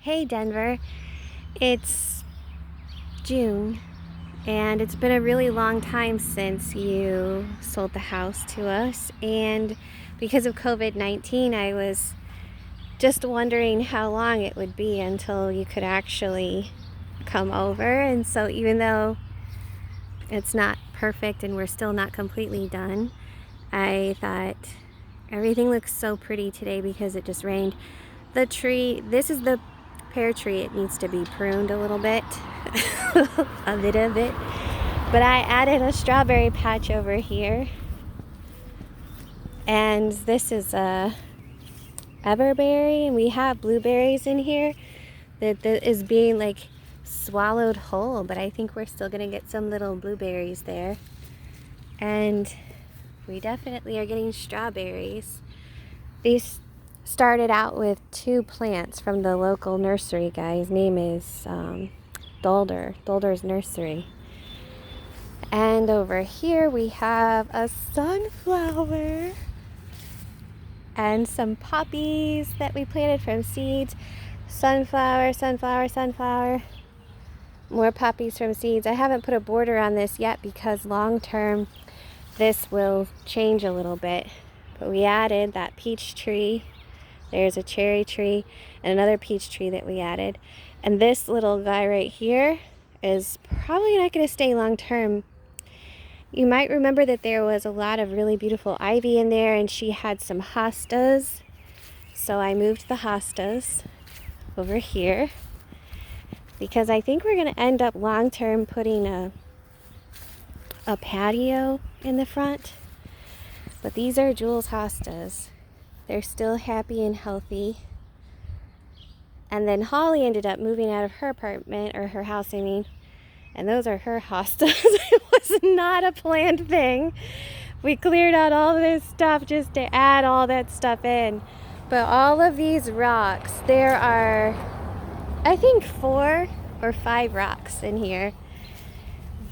Hey Denver, it's June and it's been a really long time since you sold the house to us, and because of COVID-19 I was just wondering how long it would be until you could actually come over. And so even though it's not perfect and we're still not completely done, I thought everything looks so pretty today because it just rained. The tree, this is the pear tree, it needs to be pruned a little bit, a little bit. But I added a strawberry patch over here. And this is a everberry, and we have blueberries in here that is being like swallowed whole, but I think we're still gonna get some little blueberries there. And we definitely are getting strawberries. These started out with 2 plants from the local nursery guy. His name is Dolder's Nursery. And over here we have a sunflower and some poppies that we planted from seeds. Sunflower, sunflower, sunflower. More poppies from seeds. I haven't put a border on this yet because long term this will change a little bit. But we added that peach tree. There's a cherry tree and another peach tree that we added. And this little guy right here is probably not going to stay long term. You might remember that there was a lot of really beautiful ivy in there, and she had some hostas. So I moved the hostas over here because I think we're going to end up long term putting a patio in the front. But these are Jules hostas. They're still happy and healthy. And then Holly ended up moving out of her apartment, or her house, I mean. And those are her hostas. It was not a planned thing. We cleared out all this stuff just to add all that stuff in. But all of these rocks, there are, I think, 4 or 5 rocks in here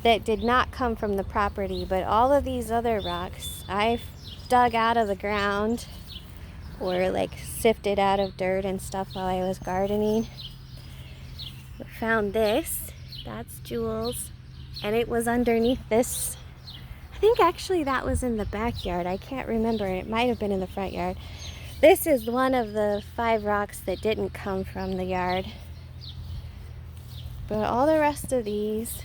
that did not come from the property. But all of these other rocks I've dug out of the ground or like sifted out of dirt and stuff while I was gardening. We found this. That's Jules, and it was underneath this. I think actually that was in the backyard. I can't remember. It might have been in the front yard. This is one of the 5 rocks that didn't come from the yard. But all the rest of these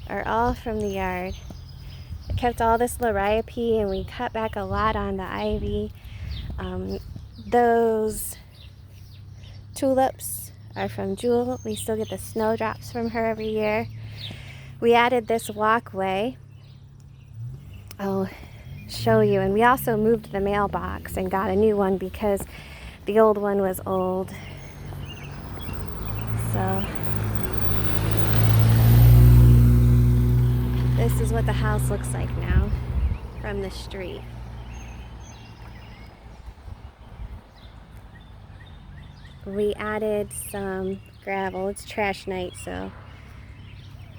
are all from the yard. I kept all this liriope, and we cut back a lot on the ivy. Those tulips are from Jewel. We still get the snowdrops from her every year. We added this walkway. I'll show you. And we also moved the mailbox and got a new one because the old one was old. So this is what the house looks like now from the street. We added some gravel. It's trash night, so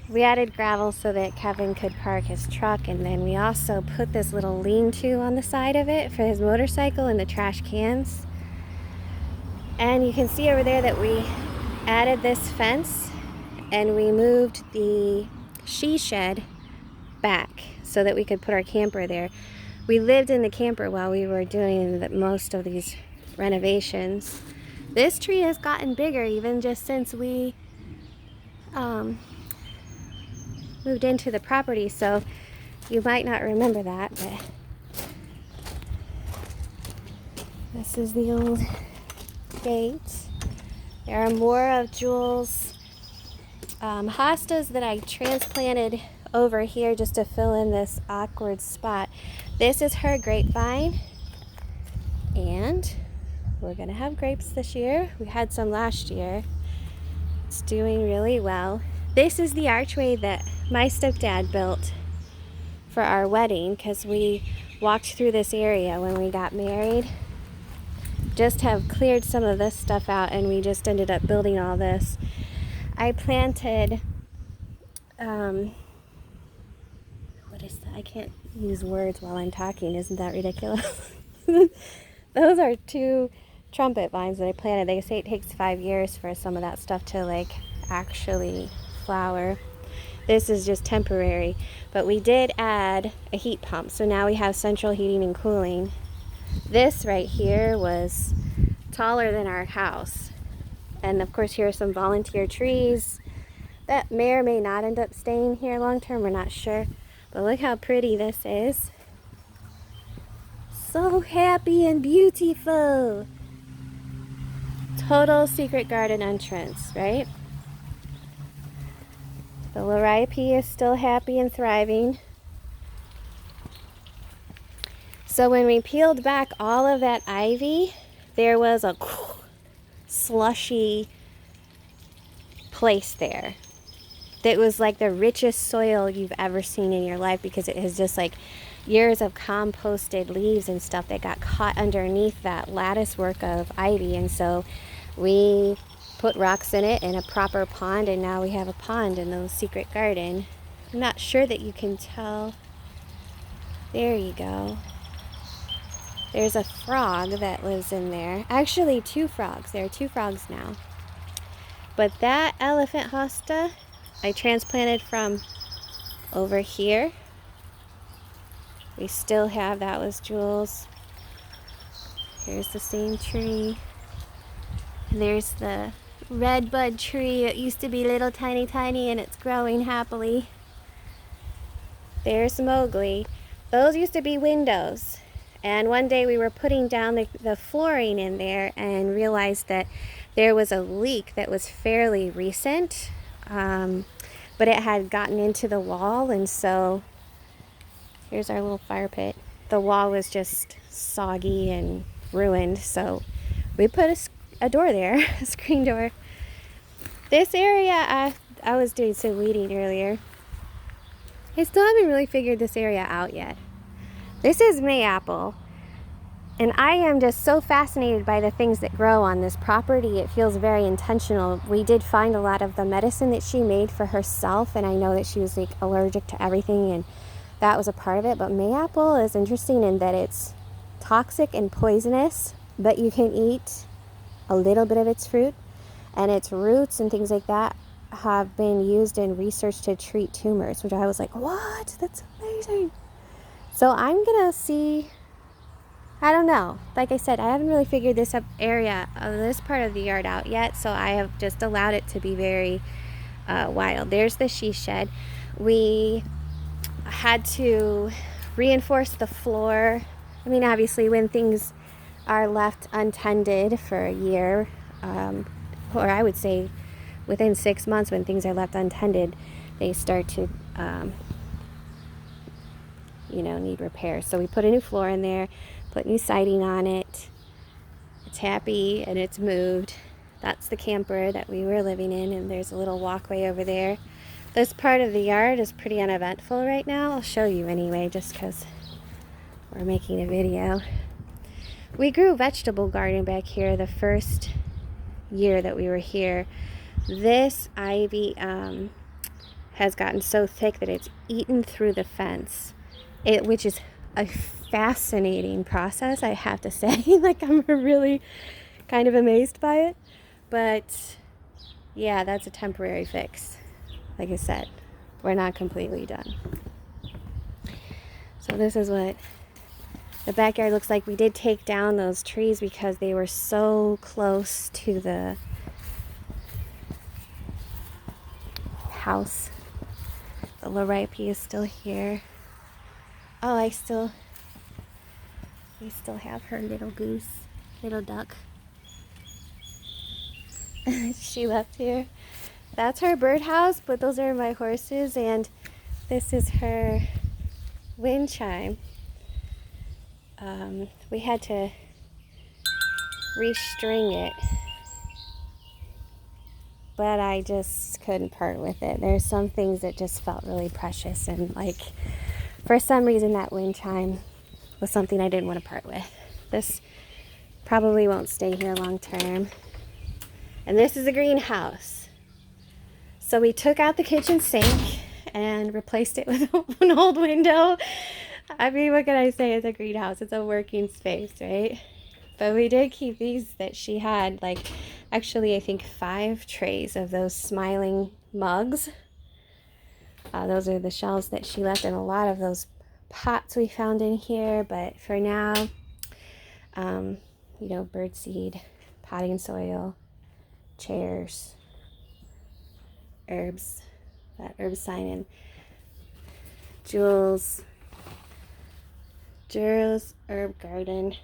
we added gravel so that Kevin could park his truck, and then we also put this little lean-to on the side of it for his motorcycle and the trash cans. And you can see over there that we added this fence, and we moved the she shed back so that we could put our camper there. We lived in the camper while we were doing most of these renovations. This tree has gotten bigger even just since we moved into the property, so you might not remember that, but this is the old gate. There are more of Jules' hostas that I transplanted over here just to fill in this awkward spot. This is her grapevine, and we're gonna have grapes this year. We had some last year. It's doing really well. This is the archway that my stepdad built for our wedding because we walked through this area when we got married. Just have cleared some of this stuff out, and we just ended up building all this. I planted, what is that? I can't use words while I'm talking. Isn't that ridiculous? Those are 2 trumpet vines that I planted. They say it takes 5 years for some of that stuff to like actually flower. This is just temporary, but we did add a heat pump, so now we have central heating and cooling. This right here was taller than our house, and of course here are some volunteer trees that may or may not end up staying here long term, we're not sure, but look how pretty this is. So happy and beautiful. Total secret garden entrance, right? The liriope is still happy and thriving. So when we peeled back all of that ivy, there was a slushy place there that was like the richest soil you've ever seen in your life, because it has just like years of composted leaves and stuff that got caught underneath that lattice work of ivy. And so we put rocks in it and a proper pond, and now we have a pond in the secret garden. I'm not sure that you can tell. There you go. There's a frog that lives in there. Actually, 2 frogs. There are 2 frogs now. But that elephant hosta I transplanted from over here. We still have, that was Jules. Here's the same tree. And there's the red bud tree. It used to be little tiny and it's growing happily. There's Mowgli. Those used to be windows. And one day we were putting down the flooring in there and realized that there was a leak that was fairly recent. But it had gotten into the wall, and so here's our little fire pit. The wall was just soggy and ruined, so we put a door there, a screen door. This area, I was doing some weeding earlier. I still haven't really figured this area out yet. This is mayapple, and I am just so fascinated by the things that grow on this property. It feels very intentional. We did find a lot of the medicine that she made for herself, and I know that she was like allergic to everything, and that was a part of it. But mayapple is interesting in that it's toxic and poisonous, but you can eat a little bit of its fruit, and its roots and things like that have been used in research to treat tumors, which I was like, what? That's amazing. So I'm gonna see, I don't know. Like I said, I haven't really figured this area of this part of the yard out yet, so I have just allowed it to be very wild. There's the she shed. We had to reinforce the floor. I mean, obviously, when things are left untended for a year, or I would say within 6 months, when things are left untended, they start to need repairs. So we put a new floor in there, put new siding on it. It's happy and it's moved. That's the camper that we were living in, and there's a little walkway over there. This part of the yard is pretty uneventful right now. I'll show you anyway, just because we're making a video. We grew a vegetable garden back here the first year that we were here. This ivy has gotten so thick that it's eaten through the fence. Which is a fascinating process, I have to say. Like, I'm really kind of amazed by it. But yeah, that's a temporary fix. Like I said, we're not completely done. So this is what the backyard looks like. We did take down those trees because they were so close to the house. The liriope is still here. Oh, we still have her little goose, little duck. She left here. That's her birdhouse, but those are my horses, and this is her wind chime. We had to restring it, but I just couldn't part with it. There's some things that just felt really precious, and like, for some reason, that wind chime was something I didn't want to part with. This probably won't stay here long term. And this is a greenhouse. So we took out the kitchen sink and replaced it with an old window. I mean, what can I say? It's a greenhouse. It's a working space, right? But we did keep these that she had, like, actually I think 5 trays of those smiling mugs. Those are the shells that she left, and a lot of those pots we found in here. But for now, you know, birdseed, potting soil, chairs, herbs, that herb sign, and Jules' herb garden.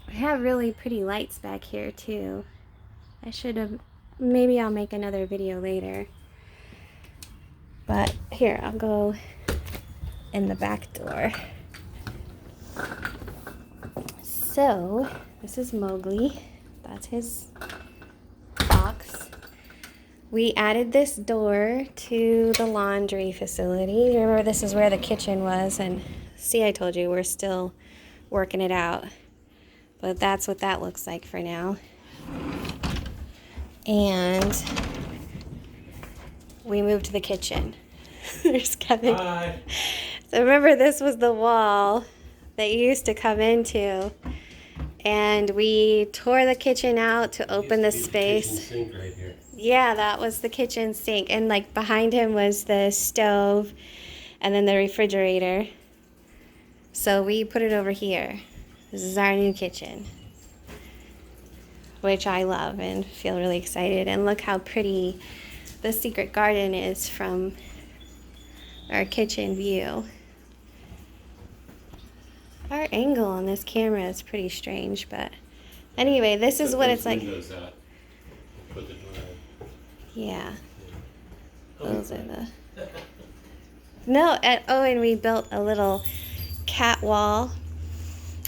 We have really pretty lights back here too. I should have, maybe I'll make another video later. But here, I'll go in the back door. So, this is Mowgli. That's his box. We added this door to the laundry facility. Remember, this is where the kitchen was, and see, I told you, we're still working it out. But that's what that looks like for now. And we moved to the kitchen. There's Kevin. Hi. So remember, this was the wall that you used to come into. And we tore the kitchen out to open the space. The kitchen sink right here. Yeah, that was the kitchen sink. And like behind him was the stove and then the refrigerator. So we put it over here. This is our new kitchen, which I love and feel really excited. And look how pretty the secret garden is from our kitchen view. Our angle on this camera is pretty strange, but anyway, this is what it's like. Put the door in. Yeah. Those are the... No, and we built a little cat wall.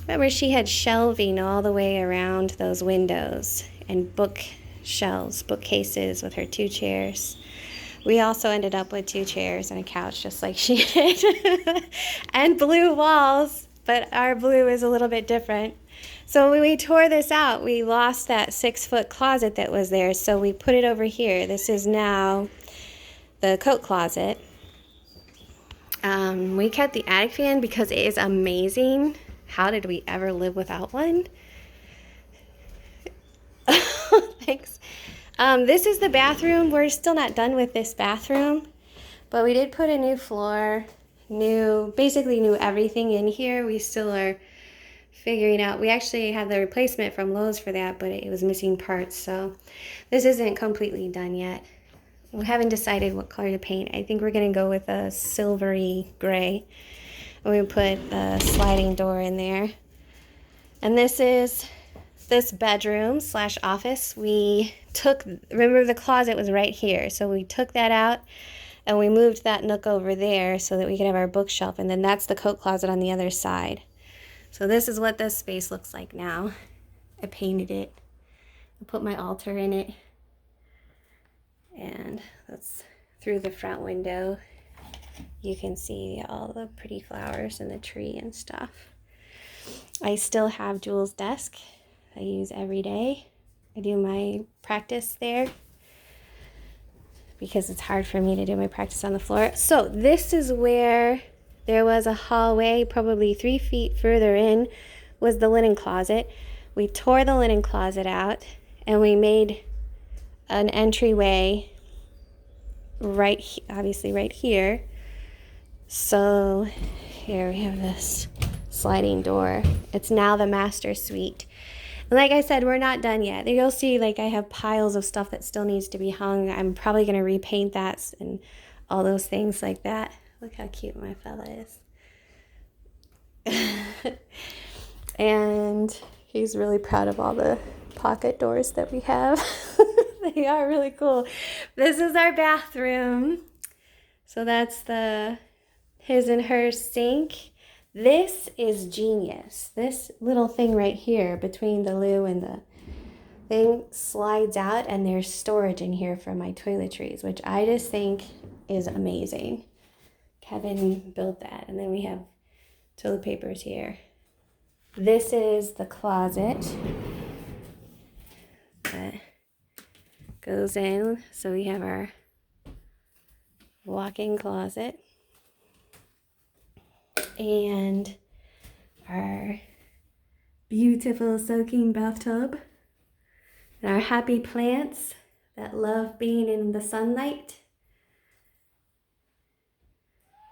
Remember, she had shelving all the way around those windows and bookshelves, bookcases with her 2 chairs. We also ended up with 2 chairs and a couch just like she did. And blue walls, but our blue is a little bit different. So when we tore this out, we lost that 6-foot closet that was there, so we put it over here. This is now the coat closet. We kept the attic fan because it is amazing. How did we ever live without one? Thanks. This is the bathroom. We're still not done with this bathroom, but we did put a new floor, basically new everything in here. We still are figuring out. We actually had the replacement from Lowe's for that, but it was missing parts, so this isn't completely done yet. We haven't decided what color to paint. I think we're going to go with a silvery gray. And we put the sliding door in there. And this is this bedroom / office. Remember the closet was right here, so we took that out and we moved that nook over there so that we could have our bookshelf, and then that's the coat closet on the other side. So this is what this space looks like now. I painted it. I put my altar in it. And that's through the front window. You can see all the pretty flowers and the tree and stuff. I still have Jules' desk I use every day. I do my practice there because it's hard for me to do my practice on the floor. So this is where there was a hallway, probably 3 feet further in was the linen closet. We tore the linen closet out and we made an entryway obviously right here. So here we have this sliding door. It's now the master suite. And like I said, we're not done yet. You'll see, like, I have piles of stuff that still needs to be hung. I'm probably going to repaint that and all those things like that. Look how cute my fella is. And he's really proud of all the pocket doors that we have. They are really cool. This is our bathroom. So that's his and her sink. This is genius. This little thing right here between the loo and the thing slides out, and there's storage in here for my toiletries, which I just think is amazing. Kevin built that. And then we have toilet papers here. This is the closet that goes in. So we have our walk-in closet. and our beautiful soaking bathtub, and our happy plants that love being in the sunlight,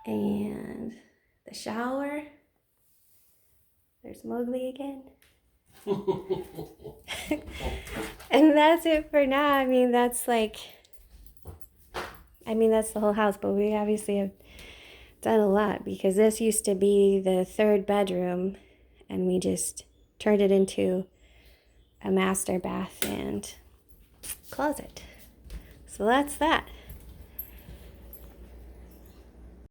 and the shower. There's Mowgli again. And that's it for now. That's the whole house, but we obviously have done a lot because this used to be the third bedroom and we just turned it into a master bath and closet. So that's that.